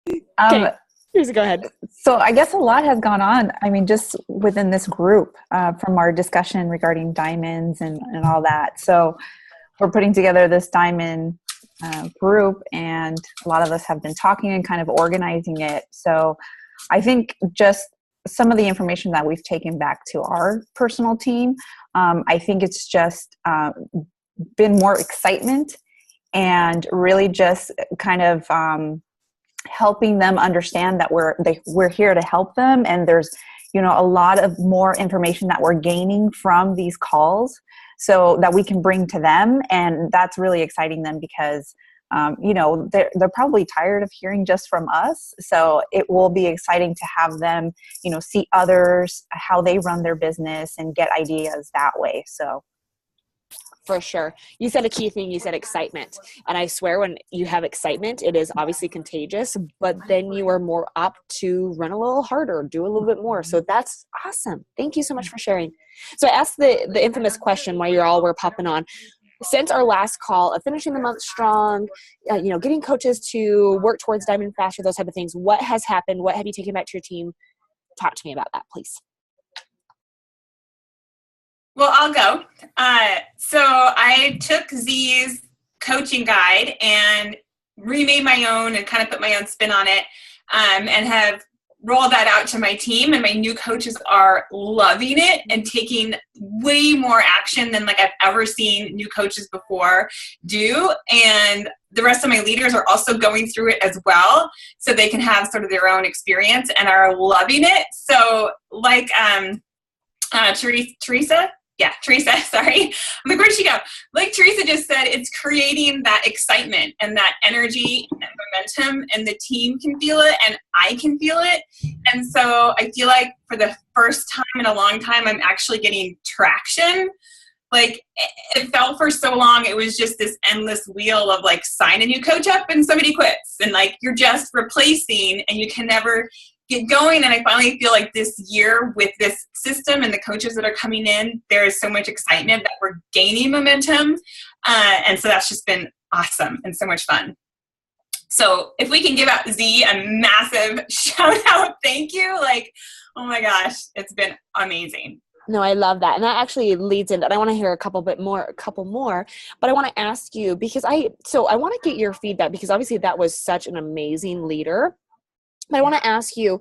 Okay, Um, please go ahead. so I guess a lot has gone on. I mean, just within this group, from our discussion regarding diamonds and all that. So we're putting together this diamond group, and a lot of us have been talking and kind of organizing it. So I think just some of the information that we've taken back to our personal team, I think it's just been more excitement and really just kind of helping them understand that we're here to help them, and there's a lot of more information that we're gaining from these calls so that we can bring to them, and that's really exciting them because they're probably tired of hearing just from us. So it will be exciting to have them see others, how they run their business, and get ideas that way. So For sure. You said a key thing. You said excitement. And I swear when you have excitement, it is obviously contagious, but then you are more apt to run a little harder, do a little bit more. So that's awesome. Thank you so much for sharing. So I asked the infamous question while you all were popping on. Since our last call of finishing the month strong, getting coaches to work towards Diamond faster, those type of things, what has happened? What have you taken back to your team? Talk to me about that, please. Well, I'll go. So I took Z's coaching guide and remade my own and kind of put my own spin on it, and have rolled that out to my team. And my new coaches are loving it and taking way more action than I've ever seen new coaches before do. And the rest of my leaders are also going through it as well, so they can have sort of their own experience and are loving it. So Teresa, sorry. I'm like, where'd she go? Like Teresa just said, it's creating that excitement and that energy and momentum, and the team can feel it and I can feel it. And so I feel like for the first time in a long time, I'm actually getting traction. It felt for so long, it was just this endless wheel of sign a new coach up and somebody quits. And you're just replacing and you can never get going. And I finally feel like this year with this system and the coaches that are coming in, there is so much excitement that we're gaining momentum. And so that's just been awesome and so much fun. So if we can give out Z a massive shout out, thank you. Oh my gosh, it's been amazing. No, I love that. And that actually leads into, and I want to hear a couple more, but I want to ask you because I want to get your feedback because obviously that was such an amazing leader. But I want to ask you,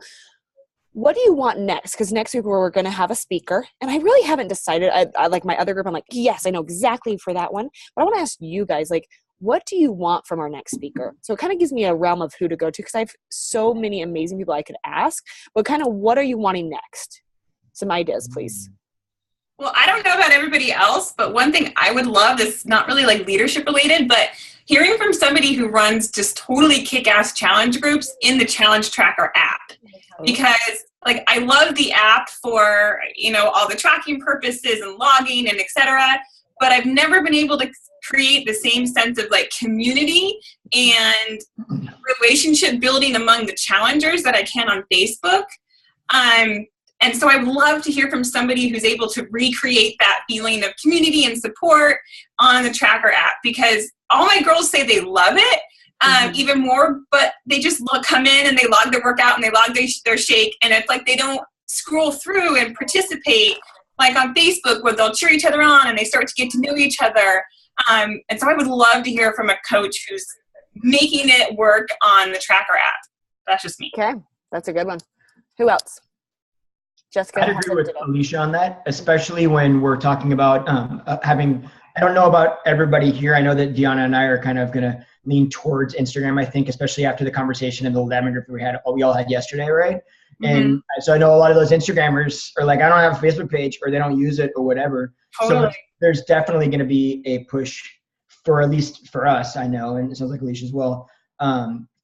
what do you want next? Because next week we're going to have a speaker, and I really haven't decided. I like my other group. I'm like, yes, I know exactly for that one. But I want to ask you guys, what do you want from our next speaker? So it kind of gives me a realm of who to go to because I have so many amazing people I could ask. But kind of, what are you wanting next? Some ideas, please. Well, I don't know about everybody else, but one thing I would love is not really leadership related, but hearing from somebody who runs just totally kick-ass challenge groups in the Challenge Tracker app. Because I love the app for, all the tracking purposes and logging and et cetera, but I've never been able to create the same sense of community and relationship building among the challengers that I can on Facebook. And so I would love to hear from somebody who's able to recreate that feeling of community and support on the Tracker app, because all my girls say they love it even more, but they just come in and they log their workout and they log their shake, and it's they don't scroll through and participate on Facebook where they'll cheer each other on and they start to get to know each other. And so I would love to hear from a coach who's making it work on the Tracker app. That's just me. Okay, that's a good one. Who else? Jessica. I'd agree with Alicia on that, especially when we're talking about having, I don't know about everybody here. I know that Deanna and I are kind of going to lean towards Instagram, I think, especially after the conversation in the 11 group we all had yesterday, right? Mm-hmm. And so I know a lot of those Instagrammers are I don't have a Facebook page, or they don't use it or whatever. Totally. So there's definitely going to be a push for, at least for us, I know, and it sounds like Alicia as well,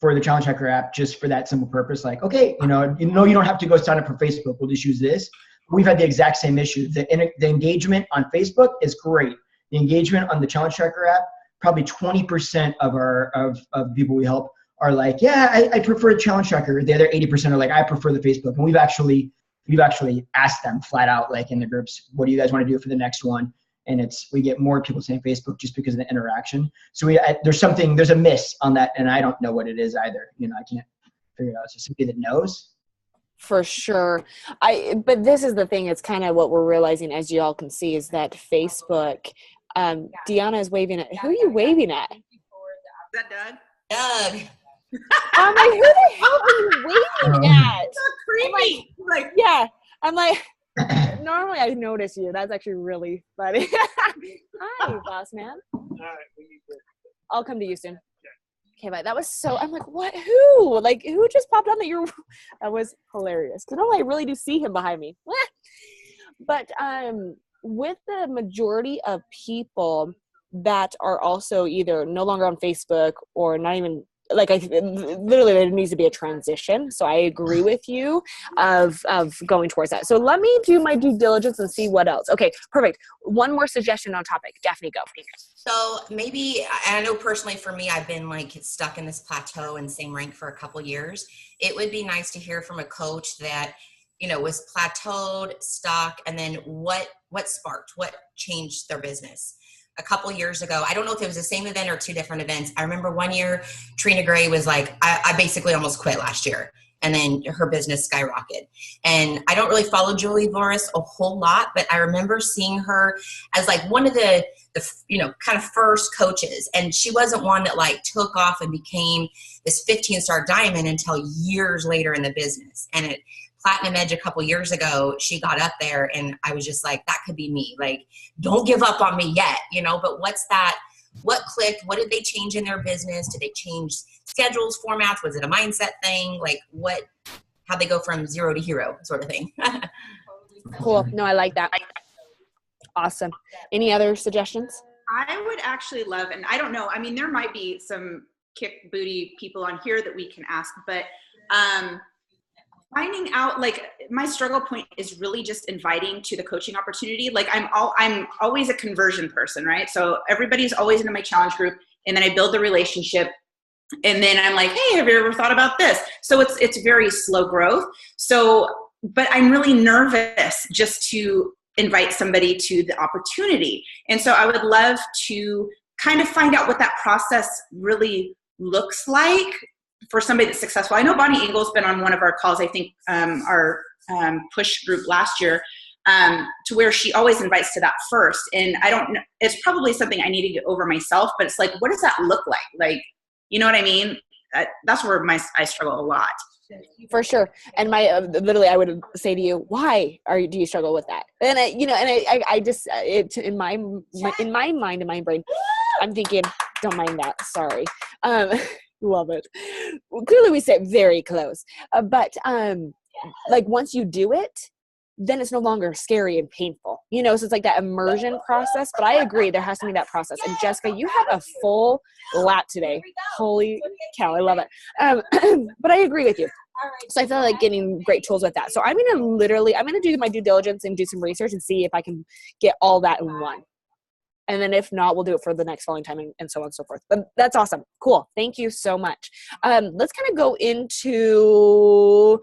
for the Challenge Tracker app, just for that simple purpose. Okay, you don't have to go sign up for Facebook. We'll just use this. We've had the exact same issue. The engagement on Facebook is great. The engagement on the Challenge Tracker app, probably 20% of people we help are I prefer the Challenge Tracker. The other 80% are I prefer the Facebook. And we've actually asked them flat out, in the groups, what do you guys want to do for the next one? And we get more people saying Facebook just because of the interaction. So there's a miss on that, and I don't know what it is either. I figure it out. So somebody that knows. For sure. But this is the thing, it's kind of what we're realizing, as you all can see, is that Facebook, Deanna is waving at, who are you waving at? Is that Doug? Doug. I'm like, who the hell are you waving at? So creepy. Like, Yeah. I'm like, normally I notice you. That's actually really funny. Hi, boss man. I'll come to you soon. Okay, but that was so, I'm like, what, who? Like, who just popped on that you're, that was hilarious. Because I really do see him behind me. But with the majority of people that are also either no longer on Facebook or not even, like, literally there needs to be a transition. So I agree with you of going towards that. So let me do my due diligence and see what else. Okay, perfect. One more suggestion on topic. Daphne, go. So maybe, I know personally for me, I've been like stuck in this plateau and same rank for a couple years. It would be nice to hear from a coach that, you know, was plateaued, stuck, and then what sparked, what changed their business. A couple years ago, I don't know if it was the same event or two different events. I remember one year, Trina Gray was like, I basically almost quit last year. And then her business skyrocketed. And I don't really follow Julie Voris a whole lot, but I remember seeing her as like one of the you know, kind of first coaches. And she wasn't one that like took off and became this 15-star diamond until years later in the business. And at Platinum Edge a couple years ago, she got up there and I was just like, that could be me. Like, don't give up on me yet, you know, but what's that? What clicked? What did they change in their business? Did they change schedules, formats? Was it a mindset thing? Like how'd they go from zero to hero sort of thing? Cool. No, I like that. Awesome. Any other suggestions? I would actually love, and I don't know, I mean, there might be some kick booty people on here that we can ask, but finding out, like, my struggle point is really just inviting to the coaching opportunity. Like, I'm always a conversion person, right? So everybody's always into my challenge group, and then I build the relationship, and then I'm like, hey, have you ever thought about this? So it's very slow growth. So, but I'm really nervous just to invite somebody to the opportunity. And so I would love to kind of find out what that process really looks like for somebody that's successful. I know Bonnie Engel's been on one of our calls, I think our push group last year, to where she always invites to that first. And I don't know, it's probably something I need to get over myself, but it's like, what does that look like? Like, you know what I mean? That's where I struggle a lot. For sure. And my literally, I would say to you, why do you struggle with that? And I just in my mind, in my brain, I'm thinking, don't mind that. Sorry. Love it. Well, clearly we sit very close, but like once you do it, then it's no longer scary and painful, you know? So it's like that immersion process, but I agree there has to be that process. And Jessica, you have a full lap today. Holy cow. I love it. But I agree with you. So I feel like getting great tools with that. So I'm going to do my due diligence and do some research and see if I can get all that in one. And then if not, we'll do it for the next following time and so on and so forth. But that's awesome. Cool. Thank you so much. Let's kind of go into,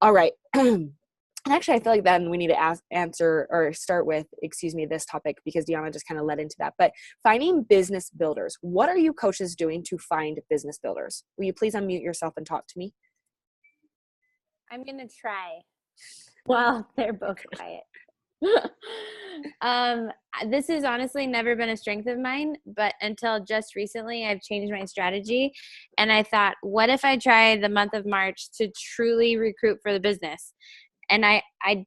all right. And actually, I feel like then we need to start with this topic because Deanna just kind of led into that. But finding business builders. What are you coaches doing to find business builders? Will you please unmute yourself and talk to me? I'm going to try. Well, they're both quiet. This has honestly never been a strength of mine, but until just recently, I've changed my strategy. And I thought, what if I try the month of March to truly recruit for the business? And I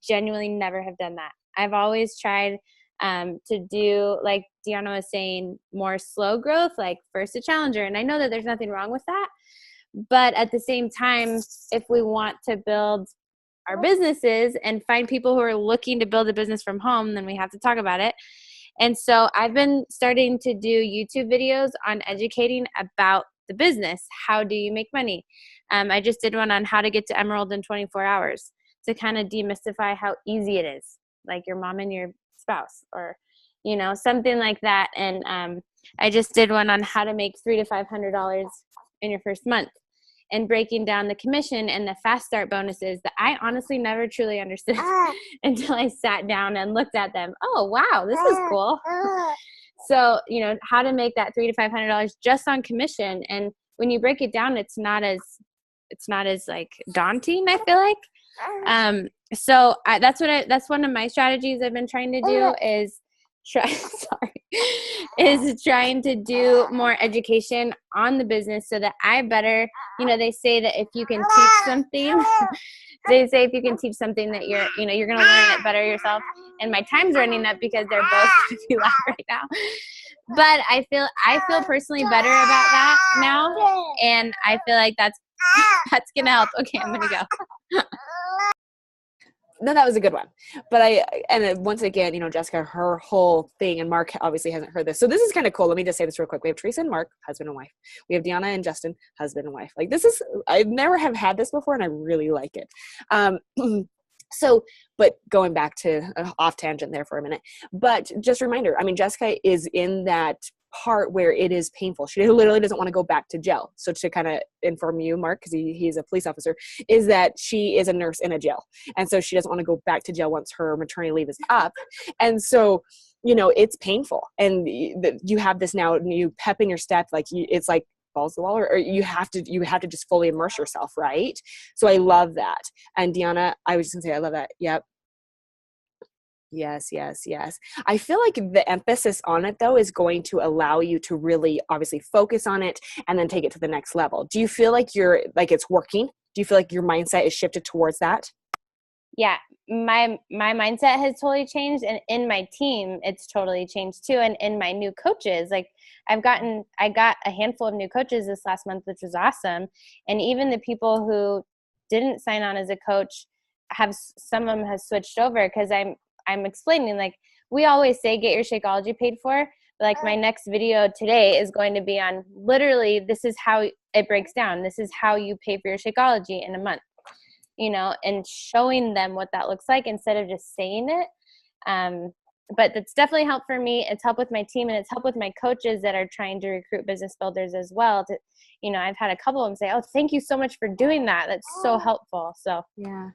genuinely never have done that. I've always tried to do, like Deanna was saying, more slow growth, like first a challenger. And I know that there's nothing wrong with that. But at the same time, if we want to build our businesses and find people who are looking to build a business from home, then we have to talk about it. And so I've been starting to do YouTube videos on educating about the business. How do you make money? I just did one on how to get to Emerald in 24 hours to kind of demystify how easy it is, like your mom and your spouse or, you know, something like that. And I just did one on how to make $300 to $500 in your first month and breaking down the commission and the fast start bonuses that I honestly never truly understood until I sat down and looked at them. Oh, wow, this is cool. So, you know, how to make that $300 to $500 just on commission. And when you break it down, it's not as it's not as like daunting, I feel like. So that's one of my strategies I've been trying to do is trying to do more education on the business so that I better, they say that if you can teach something, they say if you can teach something that you're going to learn it better yourself. And my time's running up because they're both going to be loud right now. But I feel personally better about that now. And I feel like that's going to help. Okay, I'm going to go. No, that was a good one. But once again, Jessica, her whole thing, and Mark obviously hasn't heard this. So this is kind of cool. Let me just say this real quick. We have Teresa and Mark, husband and wife. We have Deanna and Justin, husband and wife. Like I never have had this before and I really like it. But going back to off tangent there for a minute, but just a reminder, Jessica is in that part where it is painful. She literally doesn't want to go back to jail. So to kind of inform you, Mark, because he's a police officer, is that she is a nurse in a jail. And so she doesn't want to go back to jail once her maternity leave is up. And so, it's painful. And you have this now, you pep in your step, like it's like balls to the wall, or you have to just fully immerse yourself. Right. So I love that. And Deanna, I was just gonna say, I love that. Yep. Yes. I feel like the emphasis on it, though, is going to allow you to really obviously focus on it and then take it to the next level. Do you feel like it's working? Do you feel like your mindset is shifted towards that? Yeah, my mindset has totally changed. And in my team, it's totally changed too. And in my new coaches, like I got a handful of new coaches this last month, which was awesome. And even the people who didn't sign on as a coach some of them have switched over because I'm explaining, like, we always say get your Shakeology paid for, but like my next video today is going to be on literally, this is how it breaks down. This is how you pay for your Shakeology in a month, and showing them what that looks like instead of just saying it. But that's definitely helped for me. It's helped with my team, and it's helped with my coaches that are trying to recruit business builders as well. I've had a couple of them say, oh, thank you so much for doing that. That's so helpful. So yeah.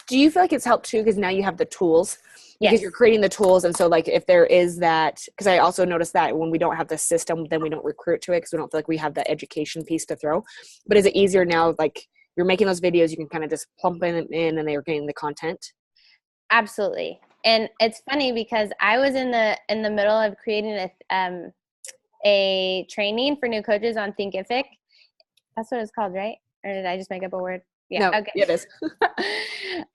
Do you feel like it's helped too? Because now you have the tools, because Yes. You're creating the tools. And so like, if there is that, because I also noticed that when we don't have the system, then we don't recruit to it because we don't feel like we have the education piece to throw. But is it easier now? Like you're making those videos, you can kind of just plump in and they're getting the content. Absolutely. And it's funny because I was in the middle of creating a training for new coaches on Thinkific. That's what it's called, right? Or did I just make up a word? Yeah. No, okay. It is.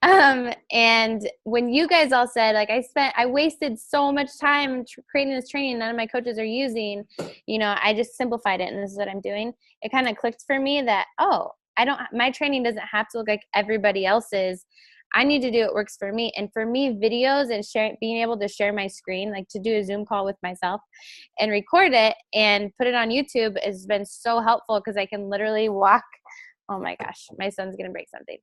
And when you guys all said, like, I wasted so much time creating this training none of my coaches are using, I just simplified it and this is what I'm doing. It kind of clicked for me that, my training doesn't have to look like everybody else's. I need to do what works for me. And for me, videos and being able to share my screen, like to do a Zoom call with myself and record it and put it on YouTube has been so helpful because I can literally walk. Oh my gosh, my son's going to break something.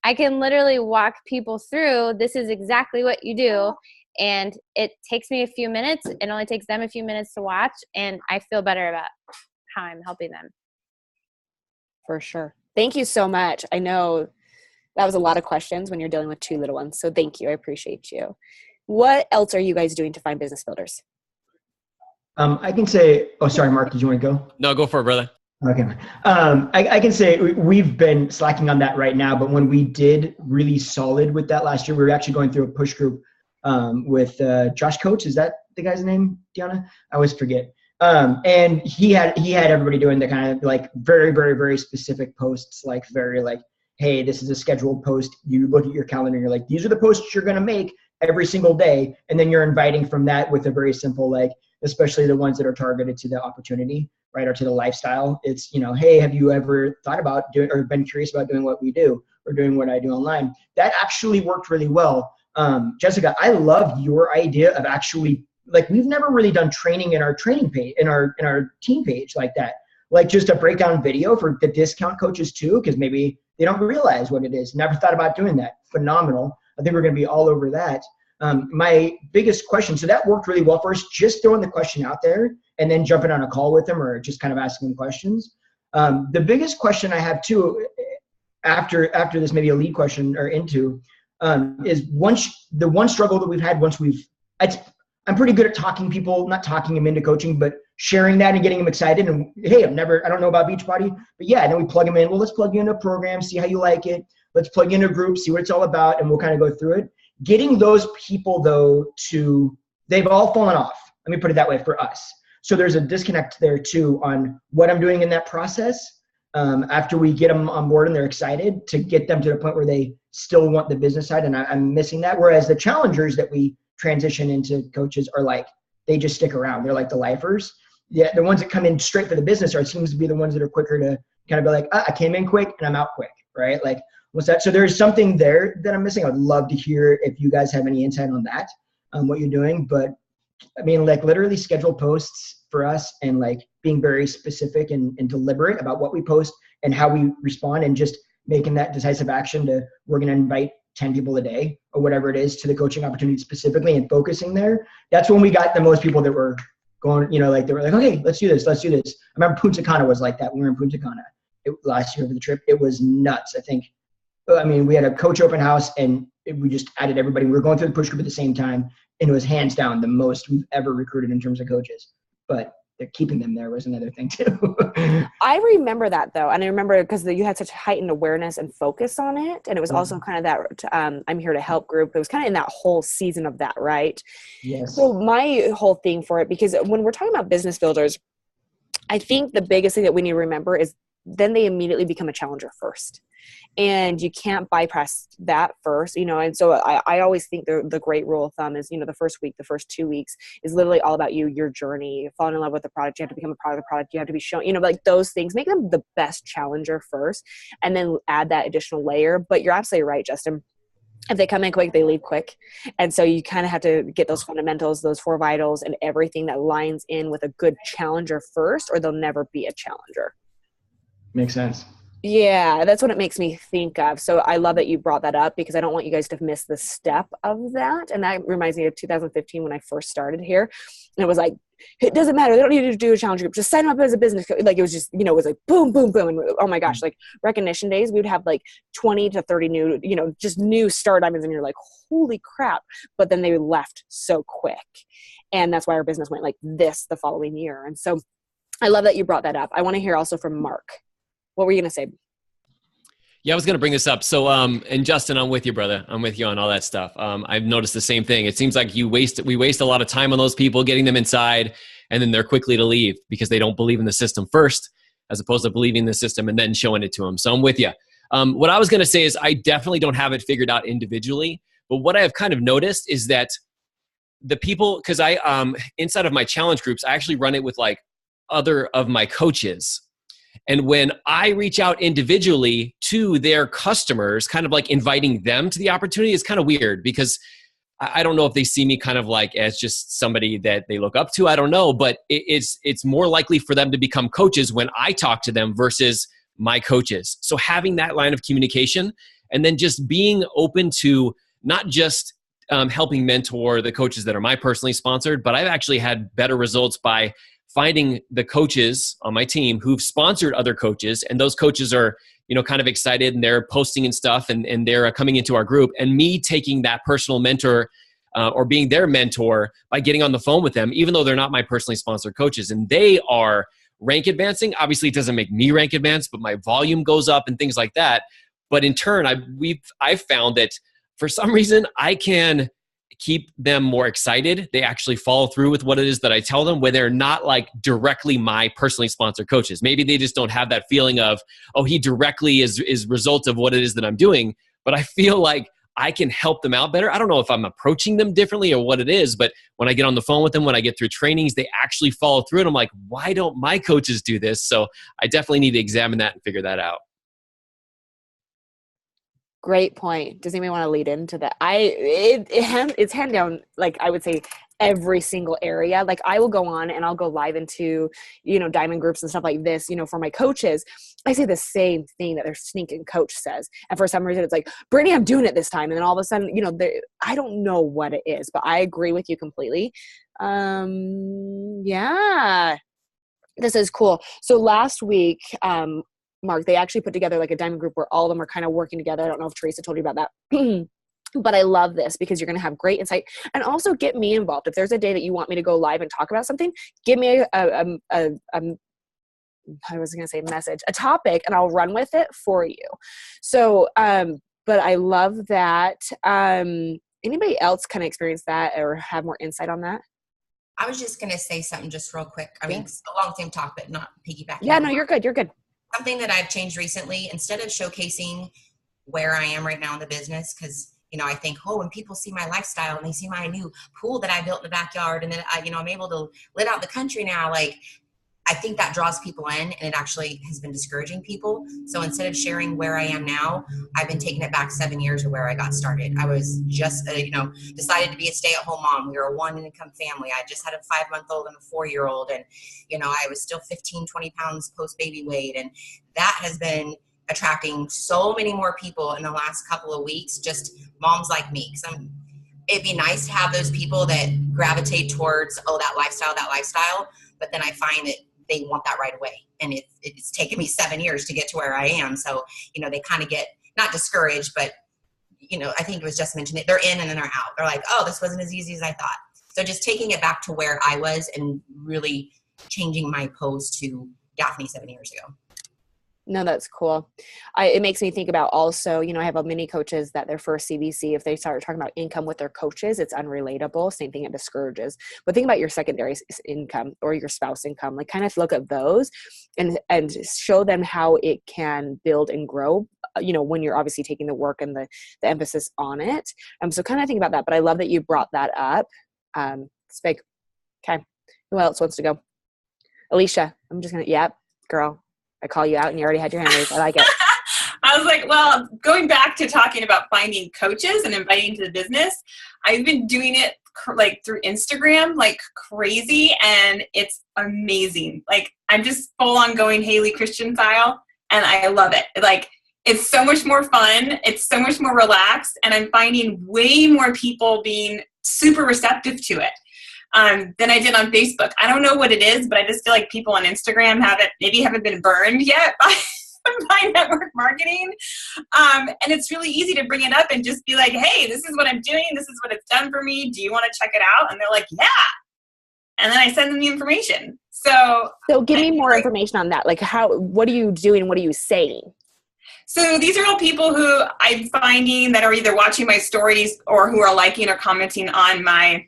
I can literally walk people through, this is exactly what you do. And it takes me a few minutes. It only takes them a few minutes to watch. And I feel better about how I'm helping them. For sure. Thank you so much. I know that was a lot of questions when you're dealing with two little ones. So thank you. I appreciate you. What else are you guys doing to find business builders? I can say, oh, sorry, Mark, did you want to go? No, go for it, brother. Okay. I can say we've been slacking on that right now, but when we did really solid with that last year, we were actually going through a push group with Josh Coates. Is that the guy's name, Deanna? I always forget. And he had everybody doing the kind of like very, very, very specific posts, like very like, hey, this is a scheduled post. You look at your calendar, you're like, these are the posts you're going to make every single day. And then you're inviting from that with a very simple, like, especially the ones that are targeted to the opportunity, right? Or to the lifestyle. It's, hey, have you ever thought about doing or been curious about doing what we do or doing what I do online? That actually worked really well. Jessica, I love your idea of actually, like, we've never really done training in our training page, in our team page like that. Like just a breakdown video for the discount coaches too, because maybe they don't realize what it is. Never thought about doing that. Phenomenal. I think we're going to be all over that. My biggest question, so that worked really well for us, just throwing the question out there and then jumping on a call with them or just kind of asking them questions. The biggest question I have too, after this, maybe a lead question or into, is the one struggle that we've had I'm pretty good at talking people, not talking them into coaching, but sharing that and getting them excited. And hey, I don't know about Beachbody, but yeah, and then we plug them in. Well, let's plug you into a program, see how you like it. Let's plug you into a group, see what it's all about, and we'll kind of go through it. Getting those people though they've all fallen off. Let me put it that way for us. So there's a disconnect there too on what I'm doing in that process. After we get them on board and they're excited, to get them to the point where they still want the business side, and I'm missing that. Whereas the challengers that we transition into coaches are like, they just stick around. They're like the lifers. Yeah, the ones that come in straight for the business seems to be the ones that are quicker to kind of be like, I came in quick and I'm out quick, right? Like, what's that? So there's something there that I'm missing. I'd love to hear if you guys have any insight on that, what you're doing. But I mean, like literally schedule posts for us and like being very specific and deliberate about what we post and how we respond, and just making that decisive action to, we're going to invite 10 people a day or whatever it is to the coaching opportunity specifically, and focusing there. That's when we got the most people that were going, like they were like, okay, let's do this. I remember Punta Cana was like that. We were in Punta Cana last year over the trip. It was nuts. We had a coach open house and we just added everybody. We were going through the push group at the same time, and it was hands down the most we've ever recruited in terms of coaches. But keeping them there was another thing too. I remember that though. And I remember because you had such heightened awareness and focus on it. And it was also kind of that I'm here to help group. It was kind of in that whole season of that, right? Yes. So my whole thing for it, because when we're talking about business builders, I think the biggest thing that we need to remember is then they immediately become a challenger first. And you can't bypass that first, and so I always think the great rule of thumb is, the first week, the first 2 weeks is literally all about your journey, falling in love with the product. You have to become a part of the product. You have to be shown, like those things, make them the best challenger first, and then add that additional layer. But you're absolutely right, Justin. If they come in quick, they leave quick. And so you kind of have to get those fundamentals, those 4 vitals, and everything that lines in with a good challenger first, or they'll never be a challenger. Makes sense. Yeah, that's what it makes me think of. So I love that you brought that up, because I don't want you guys to miss the step of that. And that reminds me of 2015 when I first started here. And it was like, it doesn't matter. They don't need to do a challenge group. Just sign them up as a business. Like it was just, it was like boom, boom, boom. And oh my gosh, like recognition days, we would have like 20 to 30 new, just new star diamonds. And you're like, holy crap. But then they left so quick. And that's why our business went like this the following year. And so I love that you brought that up. I want to hear also from Mark. What were you going to say? Yeah, I was going to bring this up. So, and Justin, I'm with you, brother. I'm with you on all that stuff. I've noticed the same thing. It seems like we waste a lot of time on those people, getting them inside, and then they're quickly to leave because they don't believe in the system first, as opposed to believing in the system and then showing it to them. So I'm with you. What I was going to say is I definitely don't have it figured out individually, but what I have kind of noticed is that the people, because I, inside of my challenge groups, I actually run it with like other of my coaches. And when I reach out individually to their customers, kind of like inviting them to the opportunity, is kind of weird, because I don't know if they see me kind of like as just somebody that they look up to. I don't know, but it's more likely for them to become coaches when I talk to them versus my coaches. So having that line of communication, and then just being open to not just helping mentor the coaches that are my personally sponsored, but I've actually had better results by finding the coaches on my team who've sponsored other coaches, and those coaches are, kind of excited, and they're posting and stuff, and they're coming into our group, and me taking that personal mentor or being their mentor by getting on the phone with them, even though they're not my personally sponsored coaches, and they are rank advancing. Obviously, it doesn't make me rank advance, but my volume goes up and things like that. But in turn, I've found that for some reason I can keep them more excited. They actually follow through with what it is that I tell them, when they're not like directly my personally sponsored coaches. Maybe they just don't have that feeling of, oh, he directly is result of what it is that I'm doing. But I feel like I can help them out better. I don't know if I'm approaching them differently or what it is, but when I get on the phone with them, when I get through trainings, they actually follow through. And I'm like, why don't my coaches do this? So I definitely need to examine that and figure that out. Great point. Does anybody want to lead into that? It's hand down, like I would say, every single area. Like I will go on and I'll go live into, diamond groups and stuff like this, for my coaches. I say the same thing that their sneaking coach says. And for some reason it's like, Brittany, I'm doing it this time. And then all of a sudden, I don't know what it is, but I agree with you completely. Yeah, this is cool. So last week, Mark, they actually put together like a diamond group where all of them are kind of working together. I don't know if Teresa told you about that. But I love this because you're going to have great insight, and also get me involved. If there's a day that you want me to go live and talk about something, give me I was going to say message, a topic, and I'll run with it for you. So, but I love that. Anybody else kind of experience that or have more insight on that? I was just going to say something just real quick. I mean, along the same topic, not piggybacking. Yeah, no, you're good. You're good. Something that I've changed recently, instead of showcasing where I am right now in the business, because I think, when people see my lifestyle and they see my new pool that I built in the backyard, and then I'm able to live out the country now, like, I think that draws people in, and it actually has been discouraging people. So instead of sharing where I am now, I've been taking it back 7 years of where I got started. I was just, decided to be a stay-at-home mom. We were a one-income family. I just had a 5-month-old and a 4-year-old, and I was still 15, 20 pounds post-baby weight, and that has been attracting so many more people in the last couple of weeks, just moms like me. It'd be nice to have those people that gravitate towards, that lifestyle. But then I find that they want that right away. And it's taken me 7 years to get to where I am. So, they kind of get not discouraged, but, I think it was just mentioned that they're in and then they're out. They're like, this wasn't as easy as I thought. So just taking it back to where I was and really changing my pose to Daphne 7 years ago. No, that's cool. It makes me think about also, I have many coaches that their first CBC, if they start talking about income with their coaches, it's unrelatable. Same thing, it discourages. But think about your secondary income or your spouse income, like kind of look at those and show them how it can build and grow, when you're obviously taking the work and the emphasis on it. So kind of think about that. But I love that you brought that up. It's big. Okay. Who else wants to go? Alicia, I'm just going to, girl. I call you out and you already had your hand raised. I like it. I was like, well, going back to talking about finding coaches and inviting to the business, I've been doing it like through Instagram, like crazy. And it's amazing. Like I'm just full on going Haley Christian style. And I love it. Like it's so much more fun. It's so much more relaxed. And I'm finding way more people being super receptive to it. Than I did on Facebook. I don't know what it is, but I just feel like people on Instagram haven't been burned yet by network marketing. And it's really easy to bring it up and just be like, hey, this is what I'm doing. This is what it's done for me. Do you want to check it out? And they're like, yeah. And then I send them the information. So give me more information on that. Like what are you doing? What are you saying? So these are all people who I'm finding that are either watching my stories or who are liking or commenting on my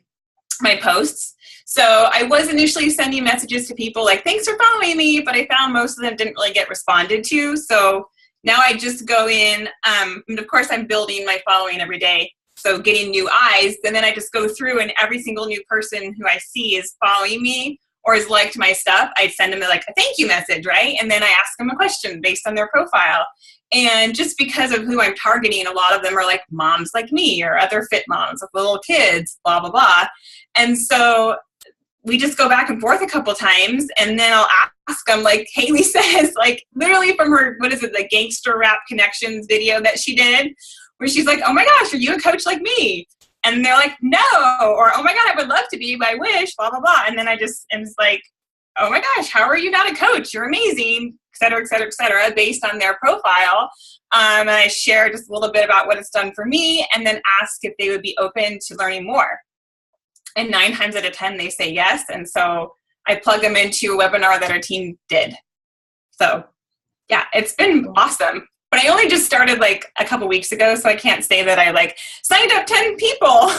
posts. So I was initially sending messages to people like, thanks for following me, but I found most of them didn't really get responded to. So now I just go in, and of course I'm building my following every day. So getting new eyes, and then I just go through and every single new person who I see is following me or has liked my stuff. I send them like a thank you message, right? And then I ask them a question based on their profile. And just because of who I'm targeting, a lot of them are like moms like me or other fit moms with little kids, blah, blah, blah. And so we just go back and forth a couple times, and then I'll ask them, like Haley says, like literally from her, the Gangster Rap Connections video that she did, where she's like, oh my gosh, are you a coach like me? And they're like, no, or oh my God, I would love to be, but I wish, blah, blah, blah. And then I just am like, oh my gosh, how are you not a coach? You're amazing, et cetera, based on their profile. And I share just a little bit about what it's done for me, and then ask if they would be open to learning more. And 9 times out of 10, they say yes. And so I plug them into a webinar that our team did. So yeah, it's been awesome. But I only just started like a couple weeks ago, so I can't say that I like signed up 10 people,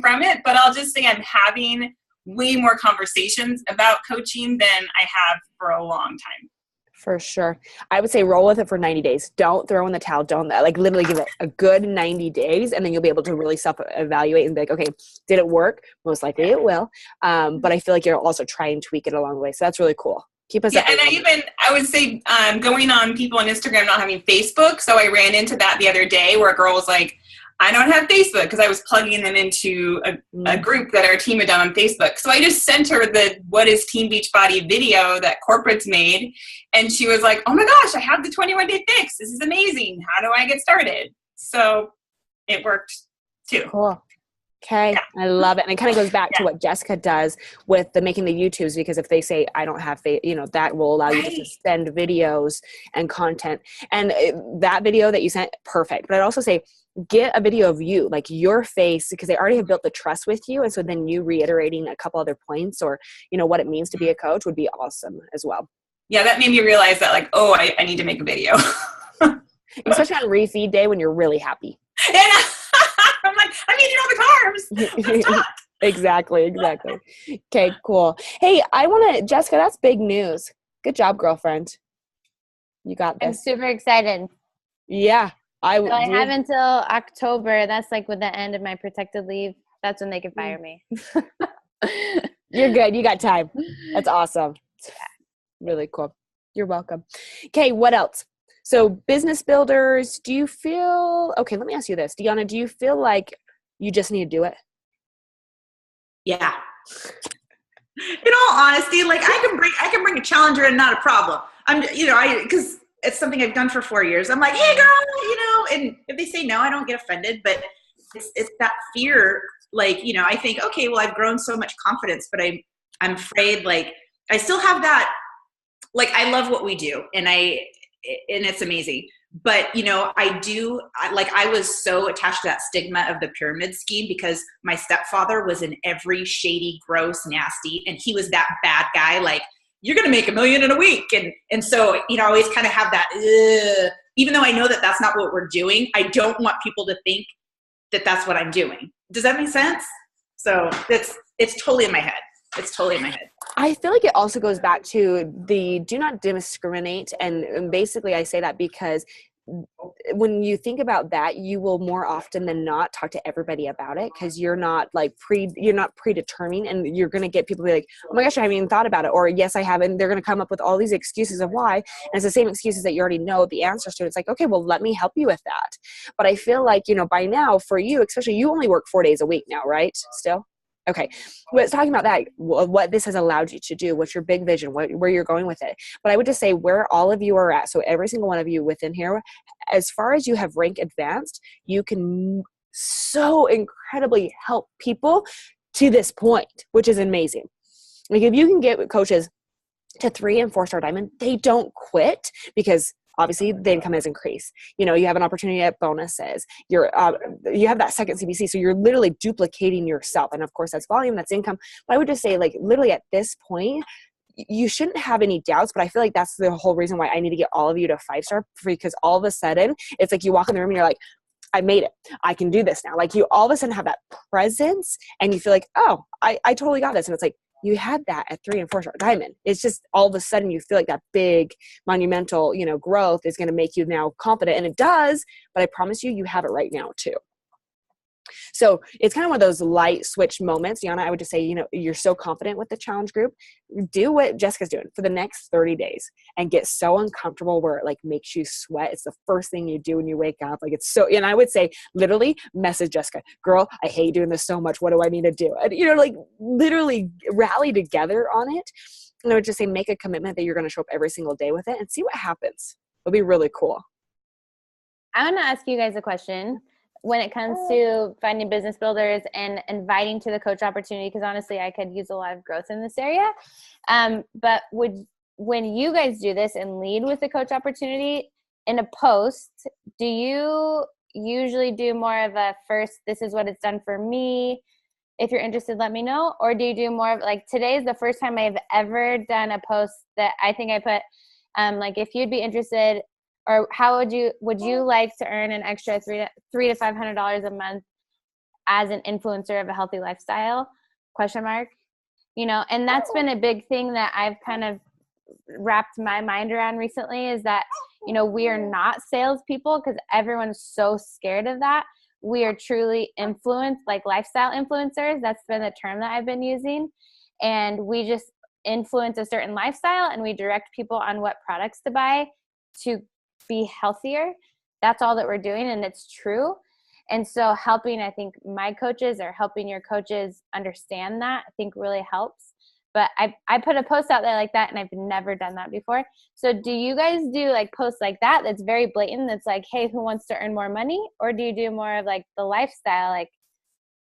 from it. But I'll just say I'm having way more conversations about coaching than I have for a long time. For sure. I would say roll with it for 90 days. Don't throw in the towel. Don't literally give it a good 90 days, and then you'll be able to really self-evaluate and be like, okay, did it work? Most likely it will. But I feel like you'll also try and tweak it along the way. So that's really cool. Keep us up. And I would say going on people on Instagram not having Facebook. So I ran into that the other day where a girl was like, I don't have Facebook, because I was plugging them into a group that our team had done on Facebook. So I just sent her the What is Team Beachbody video that corporates made. And she was like, oh my gosh, I have the 21-day fix. This is amazing. How do I get started? So it worked too. Cool. Okay. I love it. And it kind of goes back to Yeah. what Jessica does with the making the YouTubes, because if they say, I don't have, that will allow you just to send videos and content. And that video that you sent, perfect. But I'd also say, get a video of you, like your face, because they already have built the trust with you. And so then you reiterating a couple other points or, what it means to be a coach would be awesome as well. Yeah, that made me realize that like, oh, I need to make a video. Especially on refeed day when you're really happy. And I'm like, I'm eating all the carbs. Let's talk. Exactly. Okay, cool. Hey, Jessica, that's big news. Good job, girlfriend. You got this. I'm super excited. Yeah. So I have until October. That's like with the end of my protected leave. That's when they can fire me. You're good. You got time. That's awesome. Really cool. You're welcome. Okay, what else? So business builders, do you feel, okay, let me ask you this. Deanna, do you feel like you just need to do it? Yeah. In all honesty, like I can bring a challenger and not a problem. Because it's something I've done for 4 years. I'm like, hey girl, and if they say no, I don't get offended, but it's that fear. Like, I think, okay, well, I've grown so much confidence, but I'm afraid, like, I still have that, like, I love what we do and it's amazing. But, I was so attached to that stigma of the pyramid scheme because my stepfather was in every shady, gross, nasty, and he was that bad guy. Like, you're going to make $1 million in a week. And so, I always kind of have that, even though I know that that's not what we're doing, I don't want people to think that that's what I'm doing. Does that make sense? So it's totally in my head. It's totally in my head. I feel like it also goes back to the do not discriminate. And basically I say that because when you think about that, you will more often than not talk to everybody about it because you're not predetermining, and you're going to get people be like, oh my gosh, I haven't even thought about it, or yes, I haven't. They're going to come up with all these excuses of why, and it's the same excuses that you already know the answers to. It's like, okay, well, let me help you with that. But I feel like, by now for you, especially, you only work 4 days a week now, right? Still? Okay. Well, it's talking about that, what this has allowed you to do, what's your big vision, where you're going with it. But I would just say where all of you are at, so every single one of you within here, as far as you have rank advanced, you can so incredibly help people to this point, which is amazing. Like if you can get coaches to 3 and 4 star diamond, they don't quit because obviously the income has increased. You have an opportunity at bonuses. You have that second CBC. So you're literally duplicating yourself. And of course that's volume, that's income. But I would just say like literally at this point, you shouldn't have any doubts, but I feel like that's the whole reason why I need to get all of you to 5-star, because all of a sudden it's like you walk in the room and you're like, I made it. I can do this now. Like you all of a sudden have that presence and you feel like, oh, I totally got this. And it's like, you had that at 3 and 4 star diamond. It's just all of a sudden you feel like that big monumental, growth is going to make you now confident, and it does, but I promise you have it right now too. So it's kind of one of those light switch moments. Yana, I would just say, you're so confident with the challenge group. Do what Jessica's doing for the next 30 days and get so uncomfortable where it like makes you sweat. It's the first thing you do when you wake up. Like it's so, and I would say literally message Jessica, girl, I hate doing this so much. What do I need to do? And, like literally rally together on it. And I would just say, make a commitment that you're going to show up every single day with it and see what happens. It'll be really cool. I want to ask you guys a question. When it comes to finding business builders and inviting to the coach opportunity, because honestly, I could use a lot of growth in this area. But when you guys do this and lead with the coach opportunity in a post, do you usually do more of a first, this is what it's done for me, if you're interested, let me know? Or do you do more of like, today is the first time I've ever done a post that I think I put, like if you'd be interested, or how would you like to earn an extra $300 to $500 a month as an influencer of a healthy lifestyle? ? And that's been a big thing that I've kind of wrapped my mind around recently is that, we are not salespeople because everyone's so scared of that. We are truly like lifestyle influencers. That's been the term that I've been using. And we just influence a certain lifestyle and we direct people on what products to buy to be healthier. That's all that we're doing, and it's true. And so helping, I think, my coaches or helping your coaches understand that, I think really helps. But I put a post out there like that, and I've never done that before. So do you guys do like posts like that that's very blatant, that's like, hey, who wants to earn more money? Or do you do more of like the lifestyle, like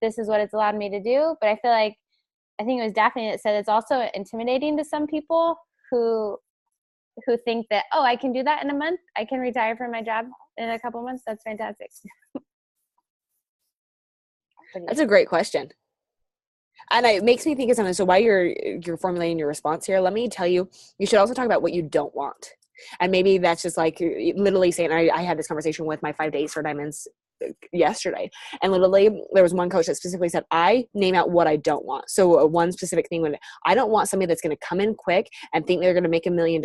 this is what it's allowed me to do. But I feel like, I think it was Daphne that said it's also intimidating to some people who think that, oh, I can do that in a month. I can retire from my job in a couple months. That's fantastic. That's a great question. And it makes me think of something. So while you're formulating your response here, let me tell you, you should also talk about what you don't want. And maybe that's just like literally saying, I had this conversation with my 5 days for diamonds yesterday. And literally there was one coach that specifically said, I name out what I don't want. So one specific thing, when I don't want somebody that's going to come in quick and think they're going to make $1 million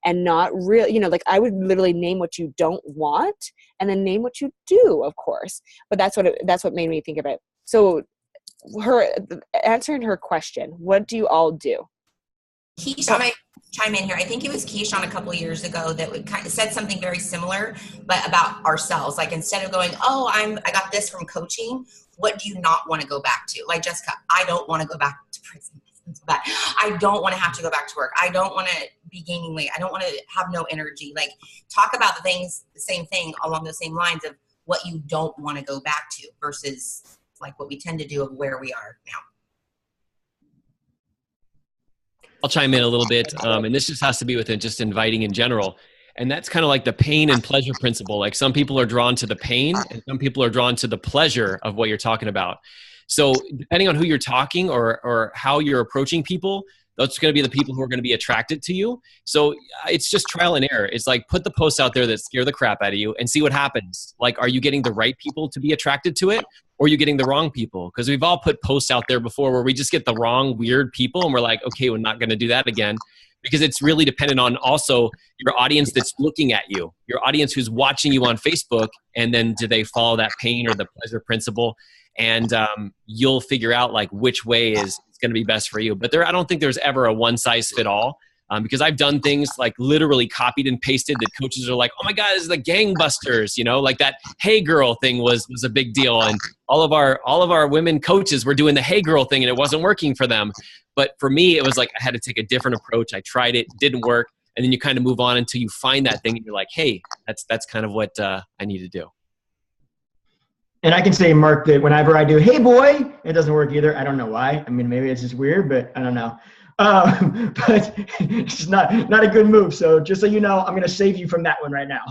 and not real, like I would literally name what you don't want and then name what you do, of course. But that's what made me think of it. So answering her question, what do you all do? Keyshawn, I chime in here. I think it was Keyshawn a couple of years ago that would kind of said something very similar, but about ourselves. Like instead of going, oh, I got this from coaching. What do you not want to go back to? Like Jessica, I don't want to go back to prison. But I don't want to have to go back to work. I don't want to be gaining weight. I don't want to have no energy. Like talk about the same thing along the same lines of what you don't want to go back to versus like what we tend to do of where we are now. I'll chime in a little bit. And this just has to be within just inviting in general. And that's kind of like the pain and pleasure principle. Like some people are drawn to the pain and some people are drawn to the pleasure of what you're talking about. So depending on who you're talking or how you're approaching people, that's going to be the people who are going to be attracted to you. So it's just trial and error. It's like put the posts out there that scare the crap out of you and see what happens. Like, are you getting the right people to be attracted to it? Or are you getting the wrong people? Because we've all put posts out there before where we just get the wrong, weird people. And we're like, okay, we're not going to do that again. Because it's really dependent on also your audience that's looking at you, your audience who's watching you on Facebook. And then do they follow that pain or the pleasure principle? And you'll figure out like which way is going to be best for you. But I don't think there's ever a one size fit all. Because I've done things like literally copied and pasted that coaches are like, oh my God, this is the gangbusters, like that hey girl thing was a big deal. And all of our women coaches were doing the hey girl thing and it wasn't working for them. But for me, it was like I had to take a different approach. I tried it, didn't work. And then you kind of move on until you find that thing and you're like, hey, that's kind of what I need to do. And I can say, Mark, that whenever I do, hey boy, it doesn't work either. I don't know why. I mean, maybe it's just weird, but I don't know. But it's just not a good move. So just so you know, I'm going to save you from that one right now.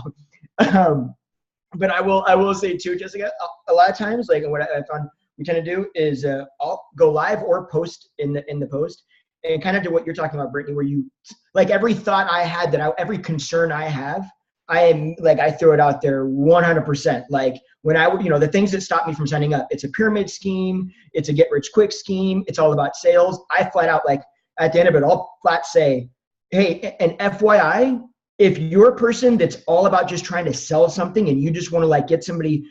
But I will say too, Jessica, a lot of times, like what I found we tend to do is I'll go live or post in the post and kind of do what you're talking about, Brittany, where you like every thought I had every concern I have, I throw it out there 100%. Like when the things that stop me from signing up, it's a pyramid scheme. It's a get rich quick scheme. It's all about sales. I flat out at the end of it, I'll flat say, hey, and FYI, if you're a person that's all about just trying to sell something and you just want to get somebody,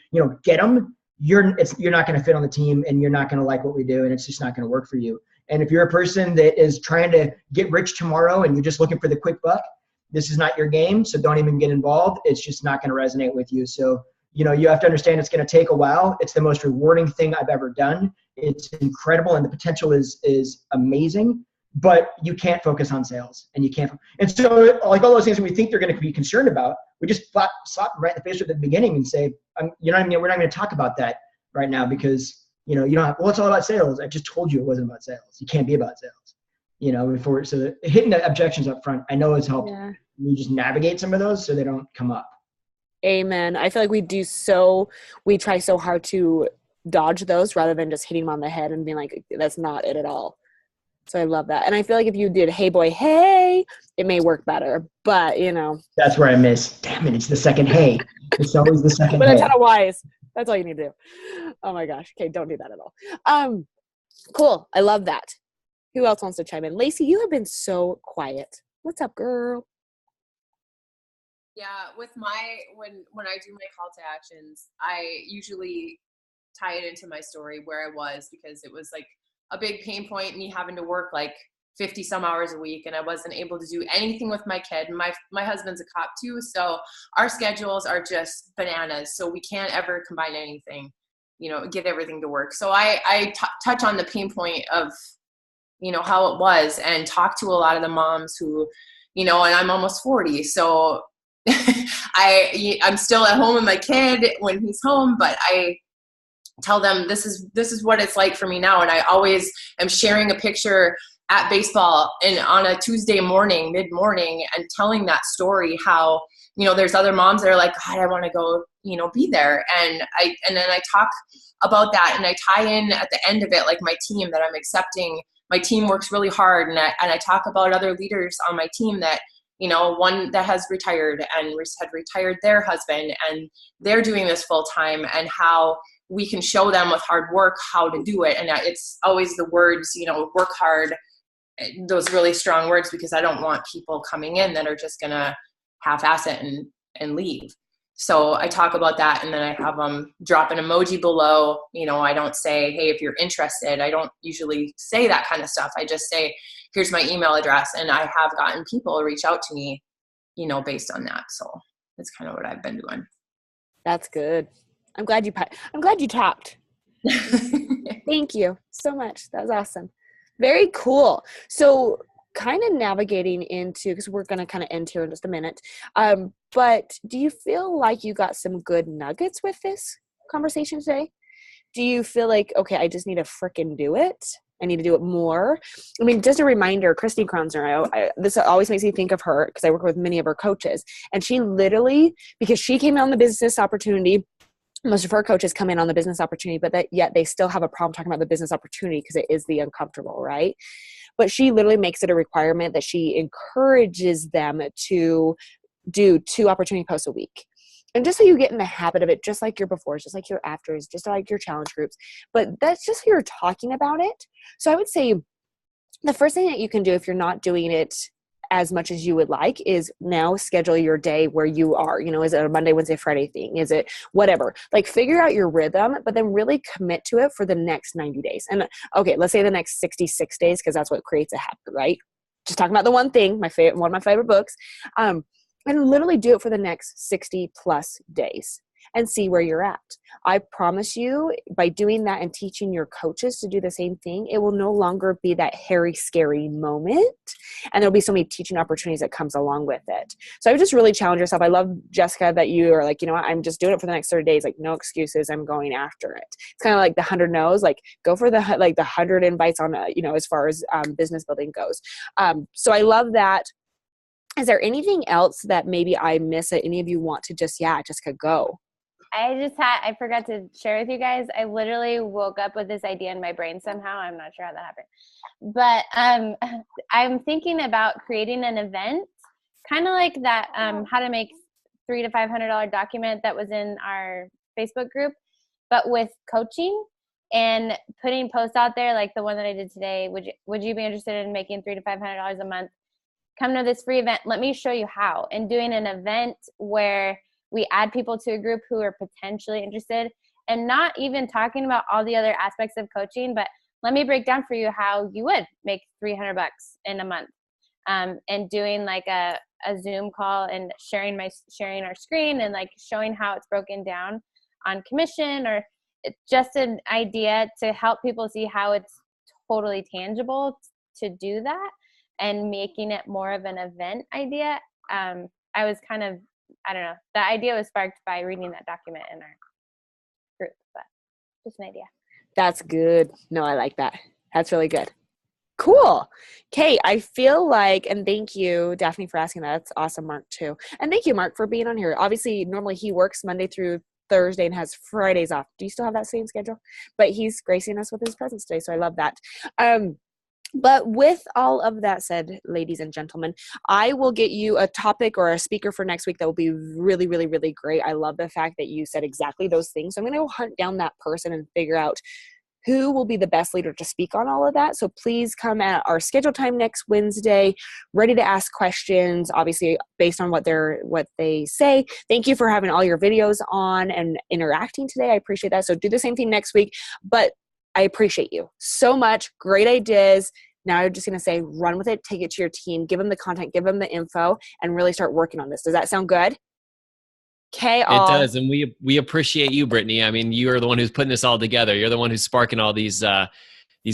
get them, you're not going to fit on the team and you're not going to like what we do and it's just not going to work for you. And if you're a person that is trying to get rich tomorrow and you're just looking for the quick buck, this is not your game. So don't even get involved. It's just not going to resonate with you. So, you have to understand it's going to take a while. It's the most rewarding thing I've ever done. It's incredible. And the potential is amazing. But you can't focus on sales and you can't. And so all those things that we think they're going to be concerned about, we just slap right in the face at the beginning and say, we're not going to talk about that right now because, you don't have, it's all about sales. I just told you it wasn't about sales. You can't be about sales, so hitting the objections up front, I know has helped you just navigate some of those so they don't come up. Amen. I feel like we try so hard to dodge those rather than just hitting them on the head and being like, that's not it at all. So I love that. And I feel like if you did, hey boy, hey, it may work better, but That's where I miss. Damn it. It's the second hey. It's always the second but hey. But it's not a wise. That's all you need to do. Oh my gosh. Okay. Don't do that at all. Cool. I love that. Who else wants to chime in? Lacey, you have been so quiet. What's up, girl? Yeah. With when I do my call to actions, I usually tie it into my story where I was because it was like a big pain point, me having to work 50 some hours a week and I wasn't able to do anything with my kid. My husband's a cop too. So our schedules are just bananas. So we can't ever combine anything, get everything to work. So I touch on the pain point of, how it was and talk to a lot of the moms who, and I'm almost 40. So I'm still at home with my kid when he's home, but tell them this is what it's like for me now. And I always am sharing a picture at baseball and on a Tuesday morning, mid-morning, and telling that story, how, you know, there's other moms that are like, God, I want to go, you know, be there. And then I talk about that, and I tie in at the end of it, like my team, that I'm accepting. My team works really hard. And I talk about other leaders on my team that, you know, one that has retired and had retired their husband, and they're doing this full time, and how we can show them with hard work how to do it. And it's always the words, you know, work hard, those really strong words, because I don't want people coming in that are just going to half-ass it and leave. So I talk about that, and then I have them drop an emoji below. You know, I don't say, hey, if you're interested. I don't usually say that kind of stuff. I just say, here's my email address. And I have gotten people reach out to me, you know, based on that. So that's kind of what I've been doing. That's good. I'm glad you talked. Thank you so much. That was awesome. Very cool. So kind of navigating into, because we're going to kind of end here in just a minute. But do you feel like you got some good nuggets with this conversation today? Do you feel like, okay, I just need to frickin' do it? I need to do it more. I mean, just a reminder, Christy Kronzner, this always makes me think of her because I work with many of her coaches. And she literally, because she came on the business opportunity, most of her coaches come in on the business opportunity, but yet they still have a problem talking about the business opportunity because it is the uncomfortable, right? But she literally makes it a requirement that she encourages them to do 2 opportunity posts a week. And just so you get in the habit of it, just like your befores, just like your afters, just like your challenge groups. But that's just how you're talking about it. So I would say the first thing that you can do if you're not doing it as much as you would like is now schedule your day where you are, you know, is it a Monday, Wednesday, Friday thing? Is it whatever? Like figure out your rhythm, but then really commit to it for the next 90 days. And okay, let's say the next 66 days, because that's what creates a habit, right? Just talking about the one thing, one of my favorite books, and literally do it for the next 60 plus days and see where you're at. I promise you, by doing that and teaching your coaches to do the same thing, it will no longer be that hairy, scary moment. And there'll be so many teaching opportunities that comes along with it. So I would just really challenge yourself. I love, Jessica, that you are like, you know what, I'm just doing it for the next 30 days. Like, no excuses. I'm going after it. It's kind of like the 100 no's, like go for the 100 invites on, you know, as far as business building goes. So I love that. Is there anything else that maybe I miss that any of you want to just go? I forgot to share with you guys. I literally woke up with this idea in my brain somehow. I'm not sure how that happened. But I'm thinking about creating an event, kind of like that how to make $300 to $500 document that was in our Facebook group, but with coaching and putting posts out there like the one that I did today. Would you be interested in making $300 to $500 a month? Come to this free event. Let me show you how. And doing an event where we add people to a group who are potentially interested, and not even talking about all the other aspects of coaching, but let me break down for you how you would make $300 in a month. And doing like a Zoom call and sharing our screen and like showing how it's broken down on commission, or it's just an idea to help people see how it's totally tangible to do that, and making it more of an event idea. I was kind of, I don't know, the idea was sparked by reading that document in our group, but just an idea. That's good. No, I like that. That's really good. Cool. Okay, I feel like, and thank you, Daphne, for asking that. That's awesome, Mark, too. And thank you, Mark, for being on here. Obviously, normally he works Monday through Thursday and has Fridays off. Do you still have that same schedule? But he's gracing us with his presence today, so I love that. But with all of that said, ladies and gentlemen, I will get you a topic or a speaker for next week that will be really, really, really great. I love the fact that you said exactly those things. So I'm going to go hunt down that person and figure out who will be the best leader to speak on all of that. So please come at our scheduled time next Wednesday, ready to ask questions, obviously based on what they say. Thank you for having all your videos on and interacting today. I appreciate that. So do the same thing next week. But I appreciate you so much. Great ideas. Now I'm just going to say, run with it, take it to your team, give them the content, give them the info, and really start working on this. Does that sound good? Okay. It does. And we appreciate you, Brittany. I mean, you are the one who's putting this all together. You're the one who's sparking all these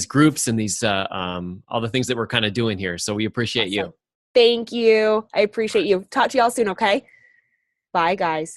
groups and these, all the things that we're kind of doing here. So we appreciate you. Thank you. I appreciate you. Talk to y'all soon. Okay. Bye, guys.